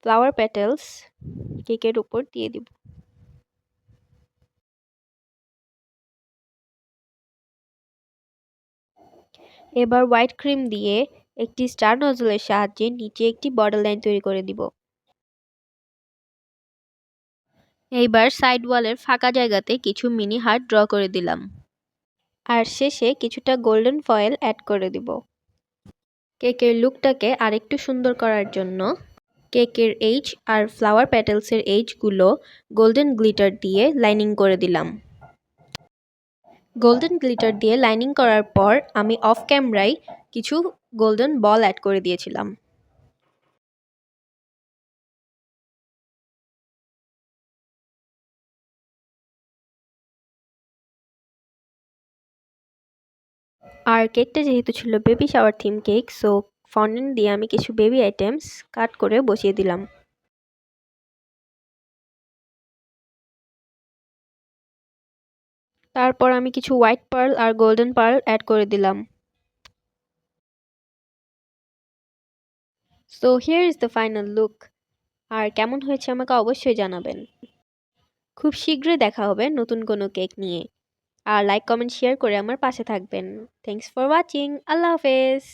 Flower petals কেকের উপর দিয়ে দিব। এবার হোয়াইট ক্রিম দিয়ে একটি স্টার নজলের সাহায্যে নিচে একটি বর্ডার লাইন তৈরি করে দিব। এইবার সাইড ওয়ালের ফাঁকা জায়গাতে কিছু মিনি হার্ট ড্র করে দিলাম। আর শেষে কিছুটা গোল্ডেন ফয়েল অ্যাড করে দিব। কেকের লুকটাকে আরেকটু সুন্দর করার জন্য কেকের এজ আর ফ্লাওয়ার প্যাটেলসের এজগুলো গোল্ডেন গ্লিটার দিয়ে লাইনিং করে দিলাম। গোল্ডেন গ্লিটার দিয়ে লাইনিং করার পর আমি অফ ক্যামেরায় কিছু গোল্ডেন বল অ্যাড করে দিয়েছিলাম। আর কেকটা যেহেতু ছিল baby shower theme cake, so fondant দিয়ে আমি কিছু বেবি আইটেমস কাট করে বসিয়ে দিলাম। তারপর আমি কিছু হোয়াইট পার্ল আর গোল্ডেন পার্ল অ্যাড করে দিলাম। So here is the final look. আর কেমন হয়েছে আমাকে অবশ্যই জানাবেন। খুব শীঘ্রই দেখা হবে নতুন কোনো কেক নিয়ে। আর লাইক কমেন্ট শেয়ার করে আমার পাশে থাকবেন। Thanks for watching. আল্লাহ হাফেজ।